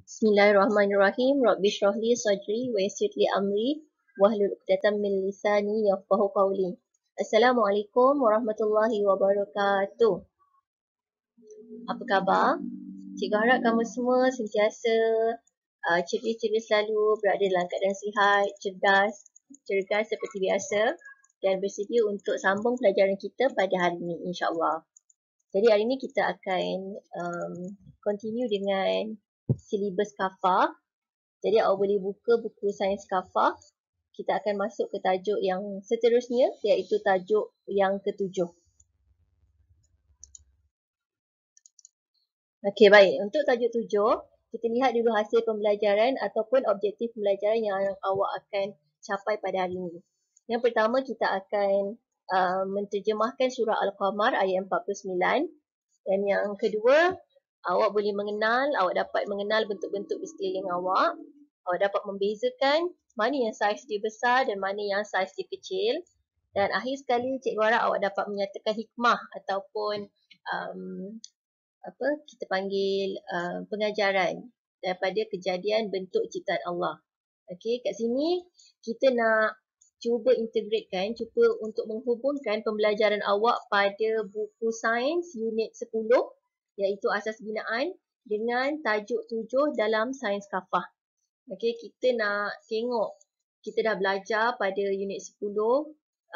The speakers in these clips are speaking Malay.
Bismillahirrahmanirrahim. Rabbi shrah li sadri wa yassir li amri wahlul 'uqdatam min lisani yafqahu qawli. Assalamualaikum warahmatullahi wabarakatuh. Apa khabar? Cikgu harap kamu semua sentiasa ceria-ceria selalu, berada dalam keadaan sihat, cergas seperti biasa dan bersedia untuk sambung pelajaran kita pada hari ini insya-Allah. Jadi hari ini kita akan continue dengan silibus kafah. Jadi awak boleh buka buku sains kafah. Kita akan masuk ke tajuk yang seterusnya, iaitu tajuk yang ketujuh. Okey, baik. Untuk tajuk 7, kita lihat dulu hasil pembelajaran ataupun objektif pembelajaran yang awak akan capai pada hari ini. Yang pertama, kita akan menterjemahkan surah Al-Qamar ayat 49. Dan yang kedua, awak dapat mengenal bentuk-bentuk di sekeliling awak. Awak dapat membezakan mana yang saiz dia besar dan mana yang saiz dia kecil. Dan akhir sekali, cikgu harap awak dapat menyatakan hikmah ataupun kita panggil pengajaran daripada kejadian bentuk ciptaan Allah. Okey, kat sini kita nak cuba integratekan, cuba untuk menghubungkan pembelajaran awak pada buku sains unit 10 iaitu asas binaan dengan tajuk 7 dalam sains kafah. Okey, kita nak tengok kita dah belajar pada unit 10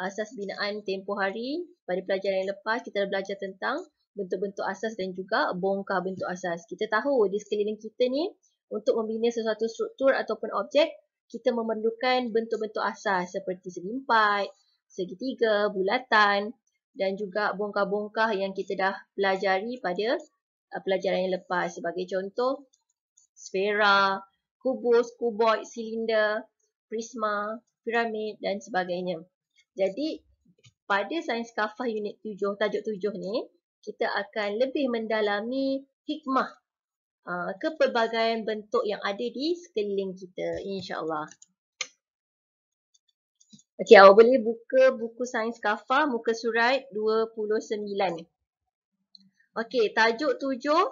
asas binaan tempoh hari. Pada pelajaran yang lepas kita dah belajar tentang bentuk-bentuk asas dan juga bongkar bentuk asas. Kita tahu di sekeliling kita ni untuk membina sesuatu struktur ataupun objek, kita memerlukan bentuk-bentuk asas seperti segi empat, segitiga, bulatan dan juga bongkar-bongkar yang kita dah pelajari pada pelajaran yang lepas. Sebagai contoh, sfera, kubus, kuboid, silinder, prisma, piramid dan sebagainya. Jadi pada sains kafah unit 7, tajuk 7 ni, kita akan lebih mendalami hikmah kepelbagaian bentuk yang ada di sekeliling kita, insya-Allah. Okey, awak boleh buka buku sains kafah muka surat 29. Okey, tajuk 7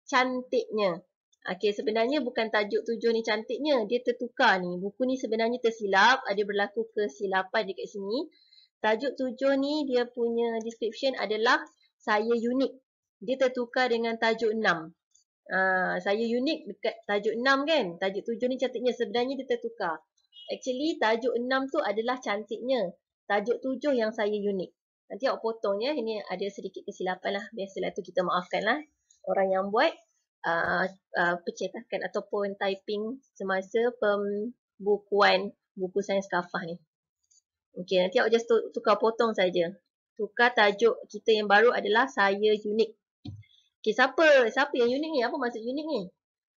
cantiknya. Okey, sebenarnya bukan tajuk 7 ni cantiknya, dia tertukar ni. Buku ni sebenarnya tersilap, ada berlaku kesilapan dekat sini. Tajuk 7 ni dia punya description adalah saya unik. Dia tertukar dengan tajuk 6. Saya unik dekat tajuk 6 kan. Tajuk 7 ni cantiknya. Sebenarnya dia tertukar. Actually tajuk 6 tu adalah cantiknya. Tajuk 7 yang saya unik. Nanti awak potong ya. Ini ada sedikit kesilapan lah. Biasalah tu kita maafkan lah. Orang yang buat percetakan ataupun typing semasa pembukuan buku sains kafah ni. Okey, nanti awak just tukar potong saja. Tukar tajuk kita yang baru adalah saya unik. Okey, siapa yang unik ni? Apa maksud unik ni?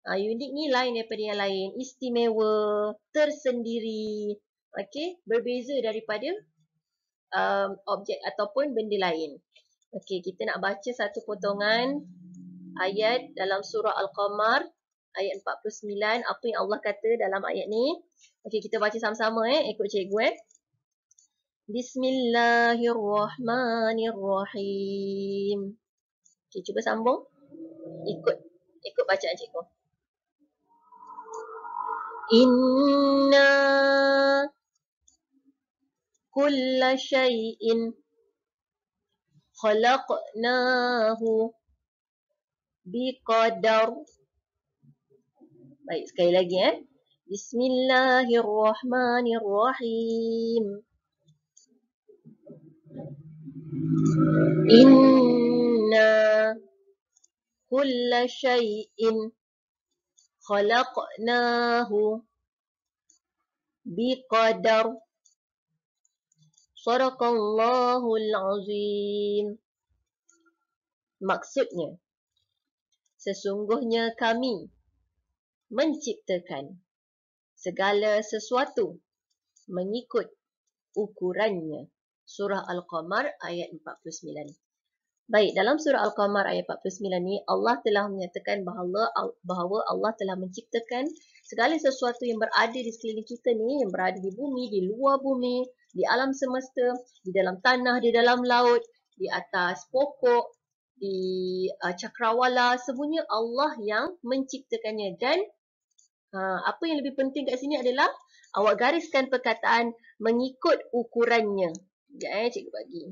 Unik ni lain daripada yang lain. Istimewa, tersendiri. Okey, berbeza daripada objek ataupun benda lain. Okey, kita nak baca satu potongan ayat dalam surah Al-Qamar ayat 49. Apa yang Allah kata dalam ayat ni? Okey, kita baca sama-sama ikut cikgu Bismillahirrahmanirrahim. Okey, cuba sambung. Ikut bacaan cikgu. Inna kulla syai'in khalaqnahu biqadar. Baik, sekali lagi Bismillahirrahmanirrahim. Inna kulla syai'in khalaqnahu biqadar. Sadaqallahul azim. Maksudnya, sesungguhnya kami menciptakan segala sesuatu mengikut ukurannya. Surah Al-Qamar ayat 49. Baik, dalam surah Al-Qamar ayat 49 ni Allah telah menyatakan bahawa Allah telah menciptakan segala sesuatu yang berada di sekeliling kita ni, yang berada di bumi, di luar bumi, di alam semesta, di dalam tanah, di dalam laut, di atas pokok, di cakrawala, semuanya Allah yang menciptakannya. Dan apa yang lebih penting kat sini adalah awak gariskan perkataan mengikut ukurannya. Sekejap cikgu bagi.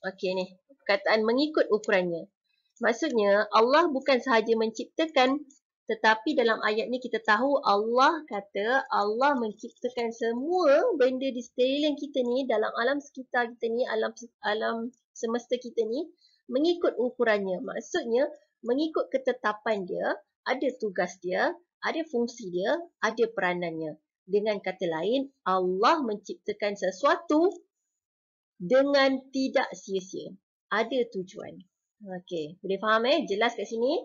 Okey ni, perkataan mengikut ukurannya. Maksudnya Allah bukan sahaja menciptakan, tetapi dalam ayat ni kita tahu Allah kata Allah menciptakan semua benda di sekeliling kita ni, dalam alam sekitar kita ni, alam semesta kita ni mengikut ukurannya. Maksudnya mengikut ketetapan dia, ada tugas dia, ada fungsi dia, ada peranannya. Dengan kata lain, Allah menciptakan sesuatu dengan tidak sia-sia. Ada tujuan. Okey, boleh faham Jelas kat sini.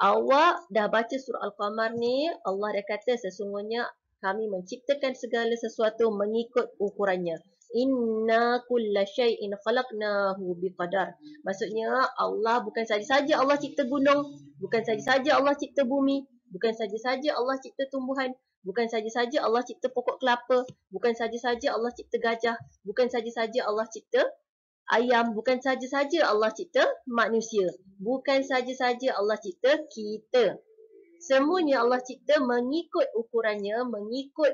Awak dah baca surah Al-Qamar ni, Allah dah kata sesungguhnya kami menciptakan segala sesuatu mengikut ukurannya. Inna kulla syai'in khalaqnahu biqadar. Maksudnya Allah bukan saja-saja Allah cipta gunung, bukan saja-saja Allah cipta bumi, bukan saja-saja Allah cipta tumbuhan, bukan saja-saja Allah cipta pokok kelapa, bukan saja-saja Allah cipta gajah, bukan saja-saja Allah cipta ayam, bukan saja-saja Allah cipta manusia, bukan saja-saja Allah cipta kita. Semuanya Allah cipta mengikut ukurannya, mengikut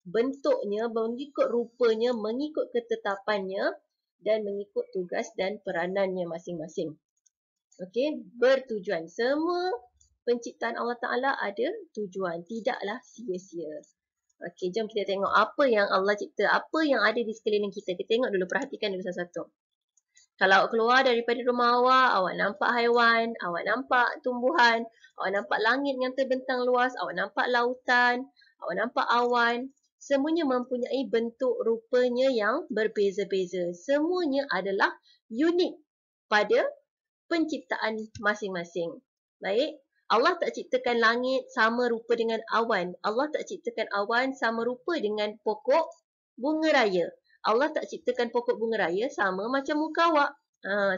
bentuknya, mengikut rupanya, mengikut ketetapannya dan mengikut tugas dan peranannya masing-masing. Okey, bertujuan. Semua penciptaan Allah Ta'ala ada tujuan, tidaklah sia-sia. Okey, jom kita tengok apa yang Allah cipta, apa yang ada di sekeliling kita. Kita tengok dulu, perhatikan dulu satu-satu. Kalau awak keluar daripada rumah awak nampak haiwan, awak nampak tumbuhan, awak nampak langit yang terbentang luas, awak nampak lautan, awak nampak awan. Semuanya mempunyai bentuk rupanya yang berbeza-beza. Semuanya adalah unik pada penciptaan masing-masing. Baik, Allah tak ciptakan langit sama rupa dengan awan. Allah tak ciptakan awan sama rupa dengan pokok bunga raya. Allah tak ciptakan pokok bunga raya sama macam muka awak.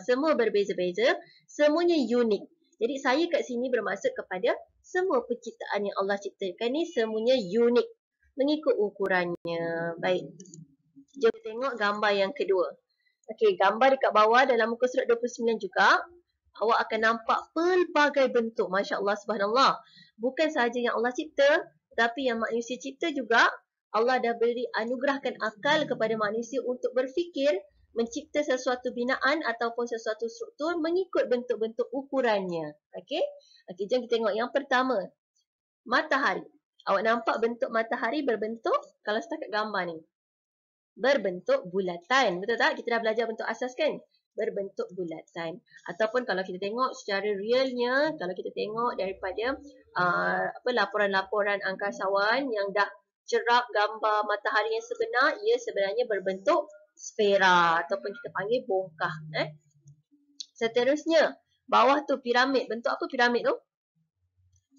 Semua berbeza-beza, semuanya unik. Jadi saya kat sini bermaksud kepada semua penciptaan yang Allah ciptakan ni semuanya unik mengikut ukurannya. Baik. Jom tengok gambar yang kedua. Okey, gambar dekat bawah dalam muka surat 29 juga. Awak akan nampak pelbagai bentuk. Masya Allah, subhanallah. Bukan sahaja yang Allah cipta, tapi yang manusia cipta juga. Allah dah beri anugerahkan akal kepada manusia untuk berfikir, mencipta sesuatu binaan ataupun sesuatu struktur mengikut bentuk-bentuk ukurannya. Okey? Okey, jom kita tengok yang pertama. Matahari. Awak nampak bentuk matahari berbentuk, kalau setakat gambar ni, berbentuk bulatan. Betul tak? Kita dah belajar bentuk asas kan? Berbentuk bulatan. Ataupun kalau kita tengok secara realnya, kalau kita tengok daripada laporan-laporan angkasawan yang dah cerap gambar matahari yang sebenar, ia sebenarnya berbentuk sfera ataupun kita panggil bongkah. Seterusnya, bawah tu piramid. Bentuk apa piramid tu?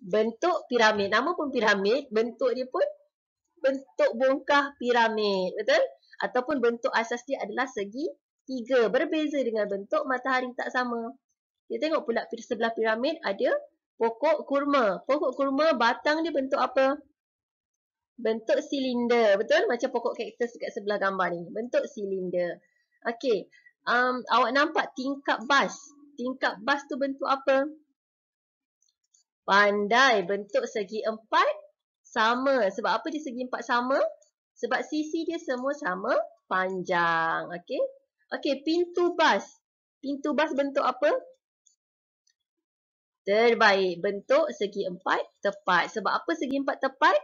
Bentuk piramid. Nama pun piramid, bentuk dia pun bentuk bongkah piramid. Betul? Ataupun bentuk asas dia adalah segi tiga. Berbeza dengan bentuk matahari, tak sama. Kita tengok pula sebelah piramid ada pokok kurma. Pokok kurma batang dia bentuk apa? Bentuk silinder. Betul? Macam pokok kaktus dekat sebelah gambar ni. Bentuk silinder. Okey. Awak nampak tingkap bas. Tingkap bas tu bentuk apa? Pandai. Bentuk segi empat sama. Sebab apa dia segi empat sama? Sebab sisi dia semua sama panjang. Okey. Okey, pintu bas. Pintu bas bentuk apa? Terbaik. Bentuk segi empat tepat. Sebab apa segi empat tepat?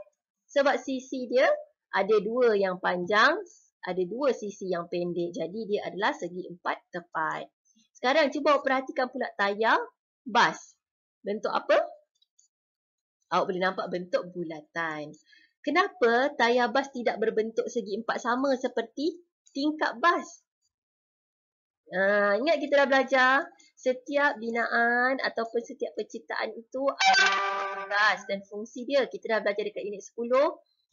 Sebab sisi dia ada dua yang panjang, ada dua sisi yang pendek. Jadi dia adalah segi empat tepat. Sekarang cuba awak perhatikan pula tayar bas. Bentuk apa? Awak boleh nampak bentuk bulatan. Kenapa tayar bas tidak berbentuk segi empat sama seperti tingkap bas? Ingat kita dah belajar setiap binaan ataupun setiap penciptaan itu ada tugas dan fungsi dia. Kita dah belajar dekat unit 10.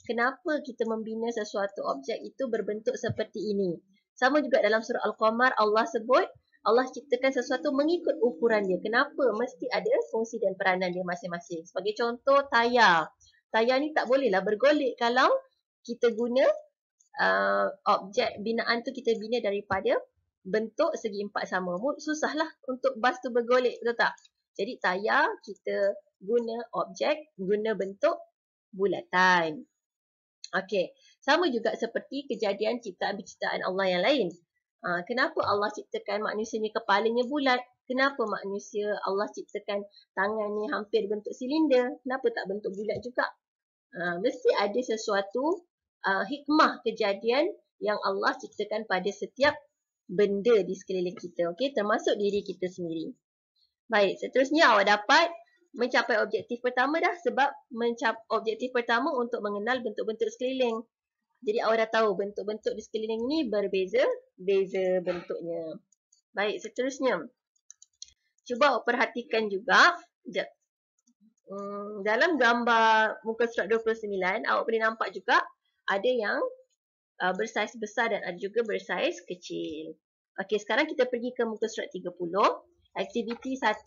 Kenapa kita membina sesuatu objek itu berbentuk seperti ini? Sama juga dalam surah Al-Qamar Allah sebut Allah ciptakan sesuatu mengikut ukuran dia. Kenapa? Mesti ada fungsi dan peranan dia masing-masing. Sebagai contoh tayar. Tayar ni tak bolehlah bergolek kalau kita guna objek binaan tu kita bina daripada bentuk segi empat sama. Susahlah untuk bas tu bergolek, betul tak? Jadi tayar kita guna objek, guna bentuk bulatan. Okey, sama juga seperti kejadian ciptaan Allah yang lain. Kenapa Allah ciptakan manusia ni kepalanya bulat? Kenapa manusia Allah ciptakan tangan ni hampir bentuk silinder? Kenapa tak bentuk bulat juga? Mesti ada sesuatu hikmah kejadian yang Allah ciptakan pada setiap benda di sekeliling kita. Okey, termasuk diri kita sendiri. Baik, seterusnya awak dapat mencapai objektif pertama dah, sebab objektif pertama untuk mengenal bentuk-bentuk sekeliling. Jadi awak dah tahu bentuk-bentuk di sekeliling ni berbeza-beza bentuknya. Baik, seterusnya. Cuba awak perhatikan juga. Dalam gambar muka surat 29, awak boleh nampak juga ada yang bersaiz besar dan ada juga bersaiz kecil. Okey, sekarang kita pergi ke muka surat 30. Aktiviti 1.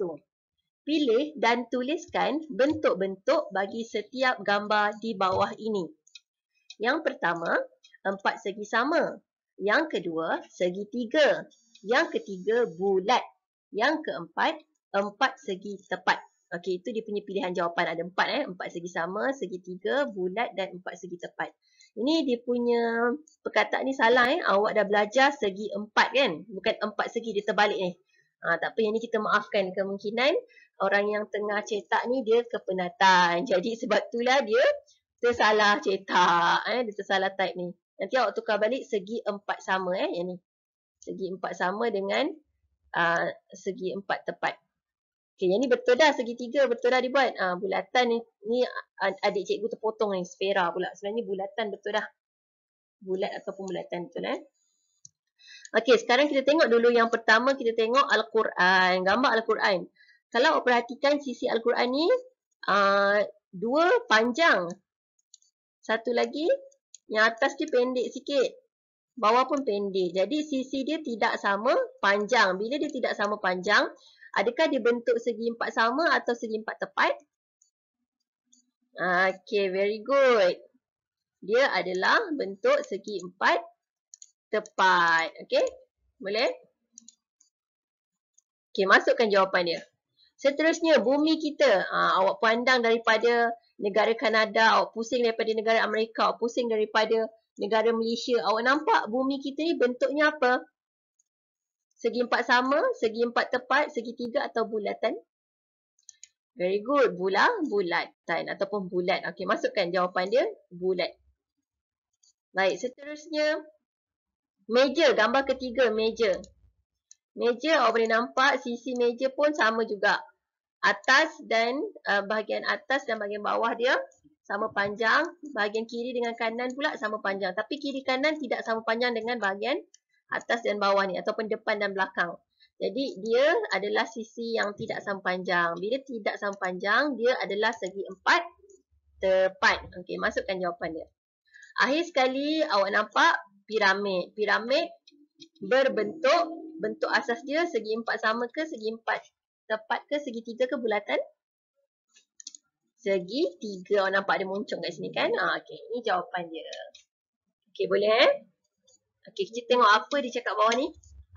Pilih dan tuliskan bentuk-bentuk bagi setiap gambar di bawah ini. Yang pertama, 4 segi sama. Yang kedua, segitiga. Yang ketiga, bulat. Yang keempat, 4 segi tepat. Okey, itu dia punya pilihan jawapan. Ada 4 4 segi sama, segitiga, bulat dan 4 segi tepat. Ini dia punya perkataan ni salah Awak dah belajar segi 4 kan? Bukan 4 segi, dia terbalik ni. Tak apa, yang ni kita maafkan. Kemungkinan orang yang tengah cetak ni dia kepenatan. Jadi sebab itulah dia tersalah cetak. Dia tersalah type ni. Nanti awak tukar balik segi 4 sama yang ni. Segi 4 sama dengan segi 4 tepat. Okey, yang ni betul dah, segitiga betul dah dibuat. Bulatan ni adik cikgu terpotong ni, sfera pula. Sebenarnya bulatan betul dah. Bulat ataupun bulatan betul Okey, sekarang kita tengok dulu yang pertama, kita tengok Al-Quran, gambar Al-Quran. Kalau awak perhatikan sisi Al-Quran ni, 2 panjang. Satu lagi, yang atas dia pendek sikit. Bawah pun pendek. Jadi sisi dia tidak sama panjang. Bila dia tidak sama panjang, adakah dia bentuk segi 4 sama atau segi 4 tepat? Okey, very good. Dia adalah bentuk segi 4 tepat. Okey, boleh? Okey, masukkan jawapan dia. Seterusnya, bumi kita. Awak pandang daripada negara Kanada, awak pusing daripada negara Amerika, awak pusing daripada negara Malaysia. Awak nampak bumi kita ni bentuknya apa? Segi 4 sama, segi 4 tepat, segitiga atau bulatan? Very good. Bulatan ataupun bulat. Okey, masukkan jawapan dia, bulat. Baik, seterusnya. Meja, gambar ketiga, meja. Meja, awak boleh nampak sisi meja pun sama juga. Atas dan bahagian atas dan bahagian bawah dia sama panjang. Bahagian kiri dengan kanan pula sama panjang. Tapi kiri kanan tidak sama panjang dengan bahagian atas dan bawah ni. Ataupun depan dan belakang. Jadi dia adalah sisi yang tidak sama panjang. Bila tidak sama panjang, dia adalah segi 4 tepat. Okey, masukkan jawapan dia. Akhir sekali awak nampak piramid. Piramid bentuk asas dia segi 4 sama ke, segi 4 tepat ke, segitiga ke, bulatan? Segitiga. Awak nampak dia muncung kat sini kan? Okey, ini jawapan dia. Okey, boleh Okey, kita tengok apa dia cakap bawah ni.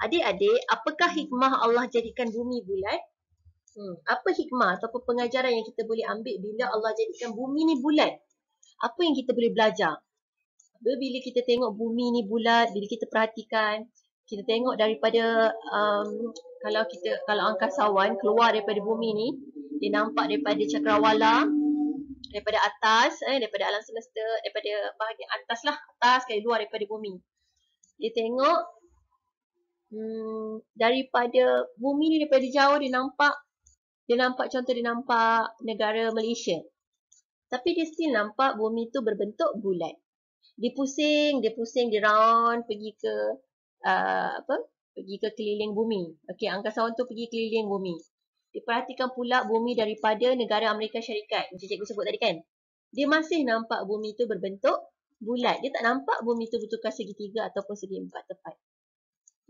Adik-adik, apakah hikmah Allah jadikan bumi bulat? Apa hikmah ataupun pengajaran yang kita boleh ambil bila Allah jadikan bumi ni bulat? Apa yang kita boleh belajar? Bila kita tengok bumi ni bulat, bila kita perhatikan, kita tengok daripada kalau angkasawan keluar daripada bumi ni, dia nampak daripada cakrawala, daripada atas, daripada alam semesta, daripada bahagian atas lah, atas sekali luar daripada bumi. Dia tengok daripada bumi ni, daripada jauh dia nampak contoh dia nampak negara Malaysia. Tapi dia still nampak bumi tu berbentuk bulat. Dia pusing, dia round pergi ke pergi ke keliling bumi. Okey, angkasawan tu pergi keliling bumi. Dia perhatikan pula bumi daripada negara Amerika Syarikat. Macam cikgu sebut tadi kan. Dia masih nampak bumi tu berbentuk bulat. Dia tak nampak bumi tu bertukar segitiga ataupun segi 4 tepat.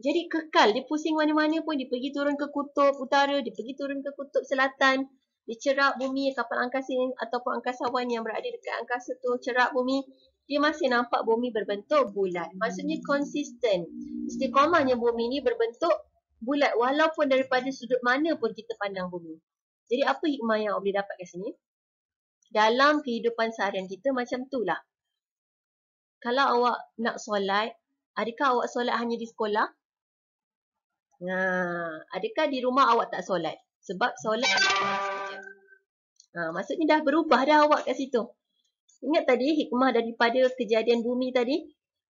Jadi kekal, dia pusing mana-mana pun, dia pergi turun ke kutub utara, dia pergi turun ke kutub selatan. Dia cerap bumi, kapal angkasa ataupun angkasawan yang berada dekat angkasa tu cerap bumi. dia masih nampak bumi berbentuk bulat. Maksudnya konsisten. Istiqamahnya bumi ni berbentuk bulat walaupun daripada sudut mana pun kita pandang bumi. Jadi apa hikmah yang awak boleh dapat kat sini? Dalam kehidupan seharian kita macam tu lah. Kalau awak nak solat, adakah awak solat hanya di sekolah? Adakah di rumah awak tak solat? Sebab solat maksudnya dah berubah dah awak kat situ. Ingat tadi hikmah daripada kejadian bumi tadi?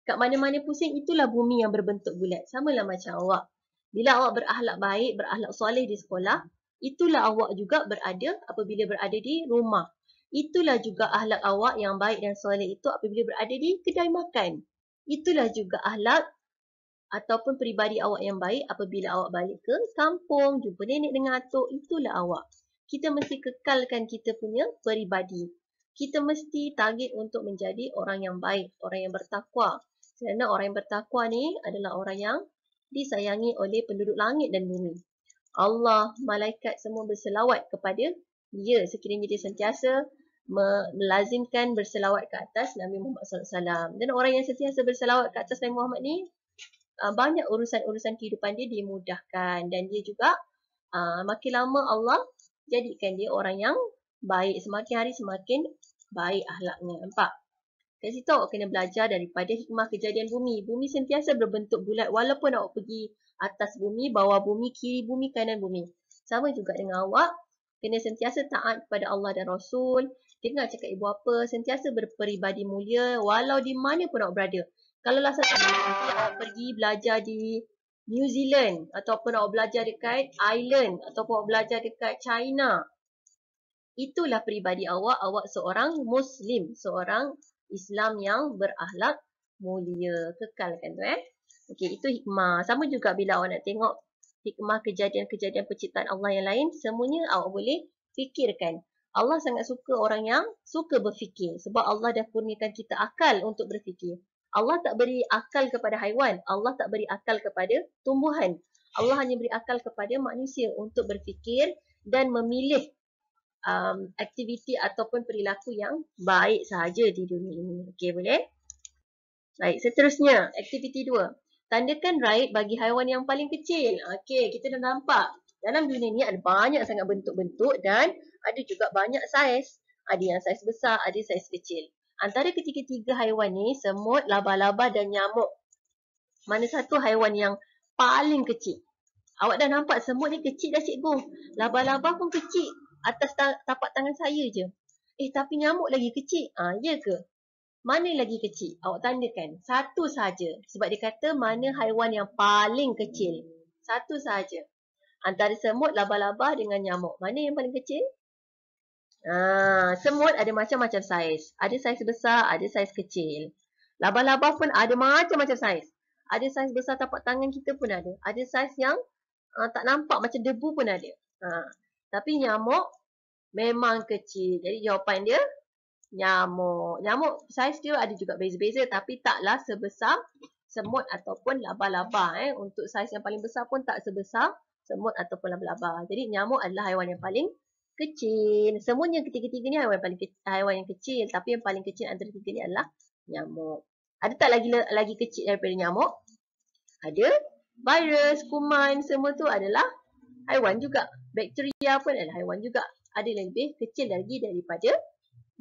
Kat mana-mana pusing, itulah bumi yang berbentuk bulat. Samalah macam awak. Bila awak berakhlak baik, berakhlak soleh di sekolah, itulah awak juga berada apabila berada di rumah. Itulah juga akhlak awak yang baik dan soleh itu apabila berada di kedai makan. Itulah juga akhlak ataupun peribadi awak yang baik apabila awak balik ke kampung, jumpa nenek dengan atuk, itulah awak. Kita mesti kekalkan kita punya peribadi. Kita mesti target untuk menjadi orang yang baik, orang yang bertakwa. Kerana orang yang bertakwa ni adalah orang yang disayangi oleh penduduk langit dan bumi. Allah, malaikat semua berselawat kepada dia sekiranya dia sentiasa melazimkan berselawat ke atas Nabi Muhammad SAW. Dan orang yang sentiasa berselawat ke atas Nabi Muhammad ni, banyak urusan-urusan kehidupan dia dimudahkan. Dan dia juga makin lama Allah jadikan dia orang yang baik. Semakin hari semakin baik akhlaknya. Nampak? Kat situ awak kena belajar daripada hikmah kejadian bumi. Bumi sentiasa berbentuk bulat walaupun awak pergi atas bumi, bawah bumi, kiri bumi, kanan bumi. Sama juga dengan awak. Kena sentiasa taat kepada Allah dan Rasul. Dengar cakap ibu apa. Sentiasa berperibadi mulia walau di mana pun awak berada. Kalau lah satu awak pergi belajar di New Zealand ataupun awak belajar dekat Ireland ataupun awak belajar dekat China, itulah peribadi awak. Awak seorang Muslim, seorang Islam yang berakhlak mulia. Kekalkan tu Okey, itu hikmah. Sama juga bila awak nak tengok hikmah kejadian-kejadian penciptaan Allah yang lain, semuanya awak boleh fikirkan. Allah sangat suka orang yang suka berfikir sebab Allah dah kurniakan kita akal untuk berfikir. Allah tak beri akal kepada haiwan. Allah tak beri akal kepada tumbuhan. Allah hanya beri akal kepada manusia untuk berfikir dan memilih aktiviti ataupun perilaku yang baik sahaja di dunia ini. Okey, boleh? Baik, seterusnya, aktiviti 2. Tandakan right bagi haiwan yang paling kecil. Okey, kita dah nampak. Dalam dunia ni ada banyak sangat bentuk-bentuk dan ada juga banyak saiz. Ada yang saiz besar, ada saiz kecil. Antara ketiga-tiga haiwan ni, semut, laba-laba dan nyamuk. Mana satu haiwan yang paling kecil? Awak dah nampak semut ni kecil dah cikgu. Laba-laba pun kecil. Atas tapak tangan saya je. Tapi nyamuk lagi kecil. Ya ke? Mana lagi kecil? Awak tandakan. Satu saja. Sebab dia kata mana haiwan yang paling kecil. Satu saja. Antara semut, laba-laba dengan nyamuk. Mana yang paling kecil? Semut ada macam-macam saiz. Ada saiz besar, ada saiz kecil. Laba-laba pun ada macam-macam saiz. Ada saiz besar tapak tangan kita pun ada. Ada saiz yang tak nampak macam debu pun ada. Tapi nyamuk memang kecil. Jadi jawapan dia nyamuk. Nyamuk saiz dia ada juga beza-beza tapi taklah sebesar semut ataupun laba-laba. Untuk saiz yang paling besar pun tak sebesar semut ataupun laba-laba. Jadi nyamuk adalah haiwan yang paling kecil. Semuanya ketiga-tiga ni haiwan yang kecil. Tapi yang paling kecil antara tiga ni adalah nyamuk. Ada tak lagi kecil daripada nyamuk? Ada. Virus, kuman, semua tu adalah haiwan juga. Bakteria pun adalah haiwan juga. Ada yang lebih kecil lagi daripada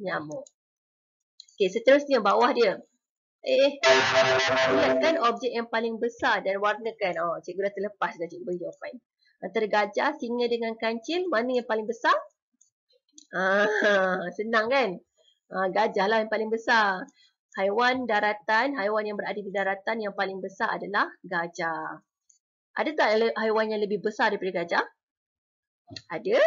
nyamuk. Okey, seterusnya bawah dia. Lihatkan objek yang paling besar dan warnakan. Cikgu dah terlepas dah cikgu bagi jawapan. Antara gajah, singa dengan kancil, mana yang paling besar? Senang kan? Gajah lah yang paling besar. Haiwan daratan, haiwan yang berada di daratan yang paling besar adalah gajah. Ada tak haiwan yang lebih besar daripada gajah? Ada.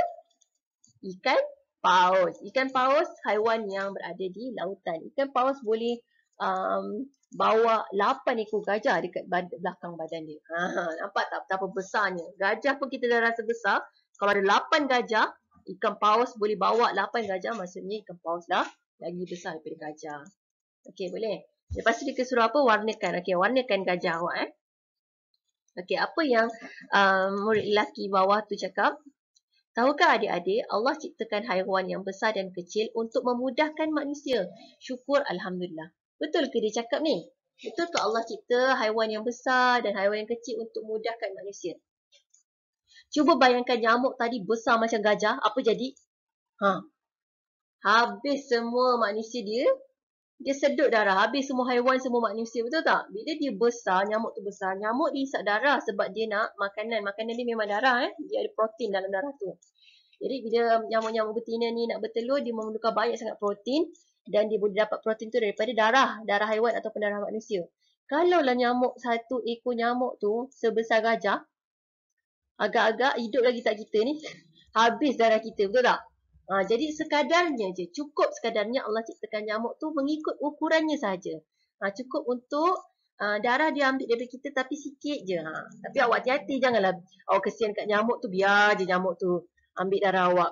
Ikan paus. Ikan paus haiwan yang berada di lautan. Ikan paus boleh bawa 8 ekor gajah dekat belakang badan dia. Nampak tak betapa besarnya? Gajah pun kita dah rasa besar. Kalau ada 8 gajah, ikan paus boleh bawa 8 gajah. Maksudnya ikan paus dah lagi besar daripada gajah. Okey, boleh. Lepas tu dia suruh apa? Warnakan. Okey, warnakan gajah awak. Okey, apa yang murid lelaki bawah tu cakap? Tahukah adik-adik, Allah ciptakan haiwan yang besar dan kecil untuk memudahkan manusia. Syukur Alhamdulillah. Betul ke dia cakap ni? Betul ke Allah cipta haiwan yang besar dan haiwan yang kecil untuk mudahkan manusia? Cuba bayangkan nyamuk tadi besar macam gajah, apa jadi? Ha, habis semua manusia dia sedut darah. Habis semua haiwan, semua manusia. Betul tak? Bila dia besar, nyamuk tu besar, nyamuk dia hisap darah sebab dia nak makanan. Makanan dia memang darah. Dia ada protein dalam darah tu. Jadi bila nyamuk-nyamuk betina ni nak bertelur, dia memerlukan banyak sangat protein. Dan dia boleh dapat protein tu daripada darah haiwan ataupun darah manusia. Kalaulah nyamuk, satu ekor nyamuk tu sebesar gajah, agak-agak hidup lagi tak kita ni. Habis darah kita, betul tak? Jadi sekadarnya je, cukup sekadarnya Allah ciptakan nyamuk tu mengikut ukurannya saja. Cukup untuk darah dia ambil daripada kita tapi sikit je. Tapi awak hati-hati, janganlah awak kesian kat nyamuk tu, biar je nyamuk tu ambil darah awak.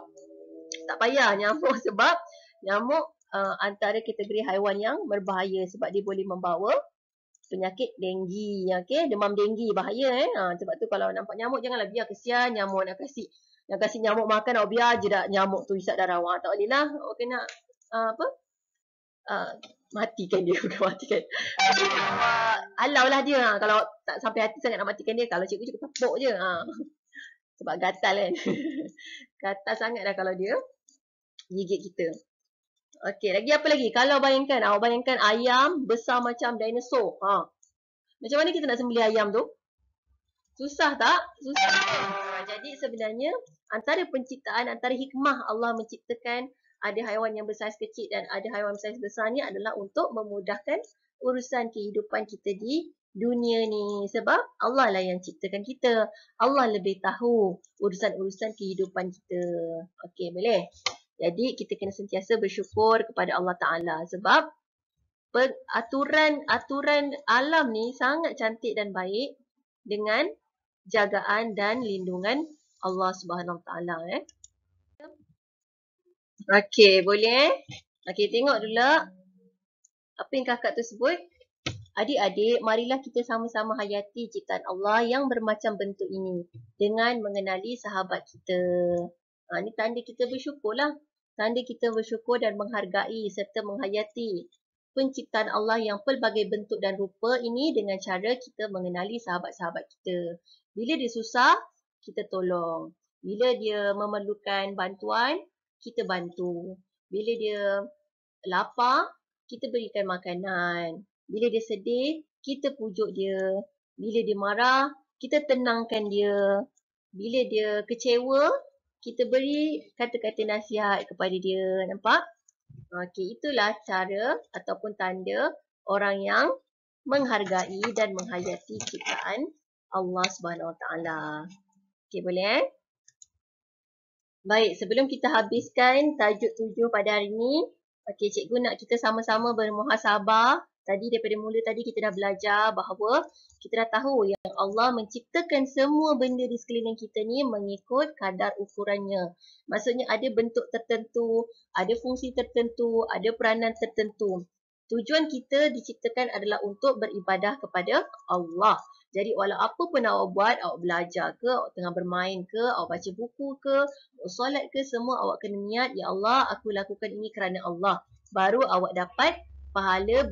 Tak payah nyamuk sebab nyamuk antara kategori haiwan yang berbahaya sebab dia boleh membawa penyakit denggi, okey, demam denggi bahaya sebab tu kalau nampak nyamuk janganlah biar, kesian nyamuk, nak kasih nyamuk makan, awak biar je dah nyamuk tu hisap darah awak. Tak boleh lah, awak kena matikan dia, bukan matikan. Halau lah dia kalau tak sampai hati sangat nak matikan dia. Kalau cikgu tepuk je sebab gatal kan. Gatal sangat dah kalau dia gigit kita. Okey, lagi apa lagi? Kalau bayangkan, awak bayangkan ayam besar macam dinosaur. Macam mana kita nak sembelih ayam tu? Susah tak? Susah. Jadi sebenarnya antara penciptaan, antara hikmah Allah menciptakan ada haiwan yang besar kecil dan ada haiwan besar besar ni adalah untuk memudahkan urusan kehidupan kita di dunia ni. Sebab Allah lah yang ciptakan kita. Allah lebih tahu urusan-urusan kehidupan kita. Okey, boleh? Jadi kita kena sentiasa bersyukur kepada Allah Ta'ala. Sebab aturan alam ni sangat cantik dan baik dengan jagaan dan lindungan Allah Subhanahu Wa Ta'ala. Okey, boleh? Okey, tengok dulu apa yang kakak tu sebut. Adik-adik, marilah kita sama-sama hayati ciptaan Allah yang bermacam bentuk ini dengan mengenali sahabat kita. Ini tanda kita bersyukurlah. Tanda kita bersyukur dan menghargai serta menghayati penciptaan Allah yang pelbagai bentuk dan rupa ini dengan cara kita mengenali sahabat-sahabat kita. Bila dia susah, kita tolong. Bila dia memerlukan bantuan, kita bantu. Bila dia lapar, kita berikan makanan. Bila dia sedih, kita pujuk dia. Bila dia marah, kita tenangkan dia. Bila dia kecewa, kita beri kata-kata nasihat kepada dia. Nampak? Okey, itulah cara ataupun tanda orang yang menghargai dan menghayati ciptaan Allah Subhanahu Wa Taala. Okey, boleh? Baik, sebelum kita habiskan tajuk 7 pada hari ini, okey, cikgu nak kita sama-sama bermuhasabah. Tadi daripada mula tadi kita dah belajar bahawa kita dah tahu yang Allah menciptakan semua benda di sekeliling kita ni mengikut kadar ukurannya. Maksudnya ada bentuk tertentu, ada fungsi tertentu, ada peranan tertentu. Tujuan kita diciptakan adalah untuk beribadah kepada Allah. Jadi walau apa pun awak buat, awak belajar ke, awak tengah bermain ke, awak baca buku ke, awak solat ke, semua awak kena niat, ya Allah, aku lakukan ini kerana Allah. Baru awak dapat pahala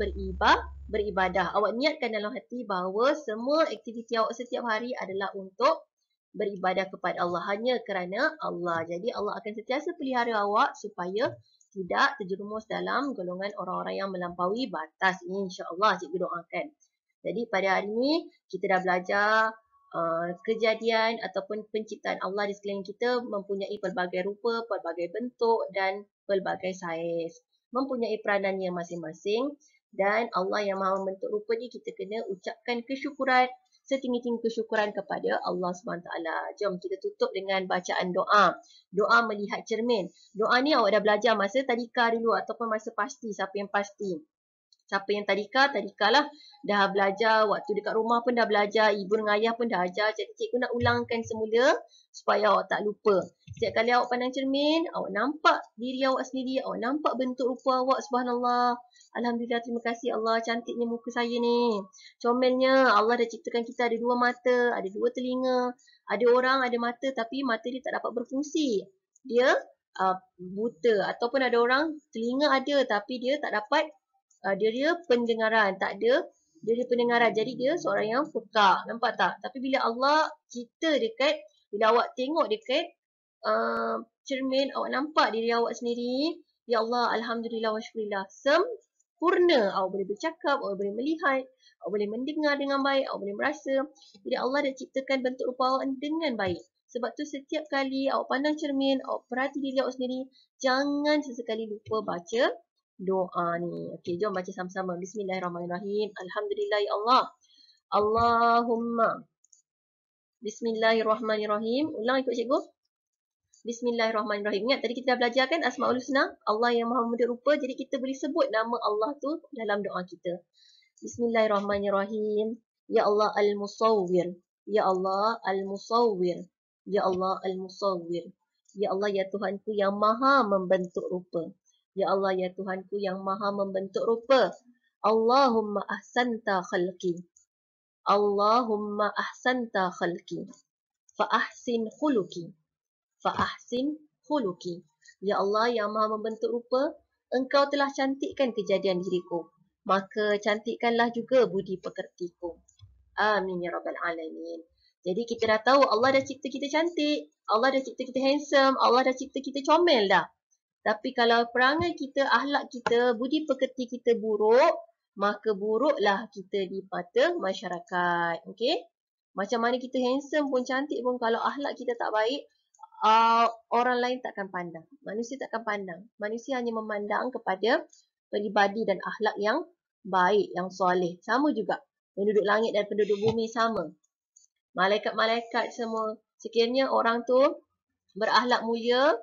beribadah. Awak niatkan dalam hati bahawa semua aktiviti awak setiap hari adalah untuk beribadah kepada Allah, hanya kerana Allah. Jadi Allah akan sentiasa pelihara awak supaya tidak terjerumus dalam golongan orang-orang yang melampaui batas. InsyaAllah cikgu doakan. Jadi pada hari ini kita dah belajar kejadian ataupun penciptaan Allah di sekeliling kita mempunyai pelbagai rupa, pelbagai bentuk dan pelbagai saiz. Mempunyai peranannya masing-masing dan Allah yang maha membentuk rupa ni kita kena ucapkan kesyukuran, setinggi-tinggi kesyukuran kepada Allah SWT. Jom kita tutup dengan bacaan doa. Doa melihat cermin. Doa ni awak dah belajar masa tadika dulu ataupun masa pasti. Siapa yang pasti? Siapa yang tadika lah. Dah belajar, waktu dekat rumah pun dah belajar, ibu dan ayah pun dah ajar. Jadi cikgu nak ulangkan semula supaya awak tak lupa. Setiap kali awak pandang cermin, awak nampak diri awak sendiri, awak nampak bentuk rupa awak, subhanallah. Alhamdulillah, terima kasih Allah, cantiknya muka saya ni. Comelnya, Allah dah ciptakan kita ada 2 mata, ada 2 telinga. Ada orang ada mata tapi mata dia tak dapat berfungsi. Dia buta. Ataupun ada orang telinga ada tapi dia tak dapat Dia pendengaran, tak ada dia pendengaran. Jadi dia seorang yang peka. Nampak tak? Tapi bila Allah kita dekat, bila awak tengok dekat cermin, awak nampak diri awak sendiri. Ya Allah, alhamdulillah wa syukurillah. Sempurna. Awak boleh bercakap, awak boleh melihat, awak boleh mendengar dengan baik, awak boleh merasa. Jadi Allah dah ciptakan bentuk rupa awak dengan baik. Sebab tu setiap kali awak pandang cermin, awak perhati diri awak sendiri, jangan sesekali lupa baca doa ni. Okey, jom baca sama-sama. Bismillahirrahmanirrahim. Alhamdulillah ya Allah. Allahumma. Bismillahirrahmanirrahim. Ulang ikut cikgu. Bismillahirrahmanirrahim. Ingat tadi kita dah belajar kan Asmaul Husna? Allah yang Maha Memberi Rupa. Jadi kita boleh sebut nama Allah tu dalam doa kita. Bismillahirrahmanirrahim. Ya Allah Al-Musawwir. Ya Allah Al-Musawwir. Ya Allah Al-Musawwir. Ya Allah ya Tuhanku yang Maha membentuk rupa. Ya Allah ya Tuhanku yang Maha membentuk rupa. Allahumma ahsanta khalqi. Allahumma ahsanta khalqi. Fa ahsin khuluqi. Fa ahsin khuluqi. Ya Allah yang Maha membentuk rupa, Engkau telah cantikkan kejadian diriku. Maka cantikkanlah juga budi pekertiku. Amin ya rabbal alamin. Jadi kita dah tahu Allah dah cipta kita cantik, Allah dah cipta kita handsome, Allah dah cipta kita comel dah. Tapi kalau perangai kita, akhlak kita, budi pekerti kita buruk, maka buruklah kita di mata masyarakat. Okey? Macam mana kita handsome pun, cantik pun, kalau akhlak kita tak baik, orang lain takkan pandang. Manusia takkan pandang. Manusia hanya memandang kepada peribadi dan akhlak yang baik, yang soleh. Sama juga. Penduduk langit dan penduduk bumi sama. Malaikat-malaikat semua. Sekiranya orang tu berakhlak mulia,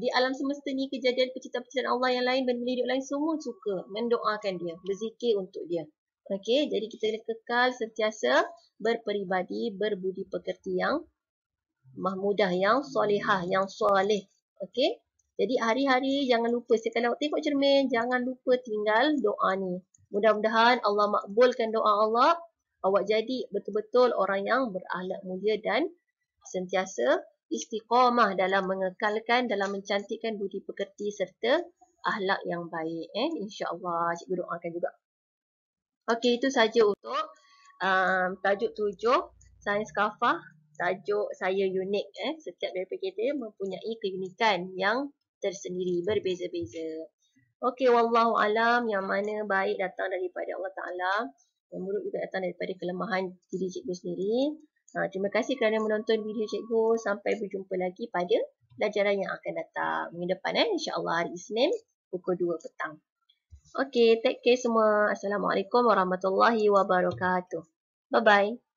di alam semesta ni kejadian penciptaan Allah yang lain, benda hidup lain semua suka mendoakan dia, berzikir untuk dia. Okey, jadi kita kekal sentiasa berperibadi, berbudi pekerti yang mahmudah, yang solehah, yang soleh. Okey, jadi hari-hari jangan lupa, sekali awak tengok cermin, jangan lupa tinggal doa ni. Mudah-mudahan Allah makbulkan doa awak, awak jadi betul-betul orang yang berakhlak mulia dan sentiasa istiqamah dalam mengekalkan, dalam mencantikkan budi pekerti serta akhlak yang baik. InsyaAllah, cikgu doakan juga. Okey, itu saja untuk tajuk 7 Sains Kafah. Tajuk saya unik. Setiap daripada kita mempunyai keunikan yang tersendiri, berbeza-beza. Okey, wallahu alam, yang mana baik datang daripada Allah Ta'ala, yang buruk juga datang daripada kelemahan diri cikgu sendiri. Terima kasih kerana menonton video cikgu. Sampai berjumpa lagi pada pelajaran yang akan datang. Minggu depan insyaAllah hari Isnin pukul 2 petang. Okay, take care semua. Assalamualaikum warahmatullahi wabarakatuh. Bye-bye.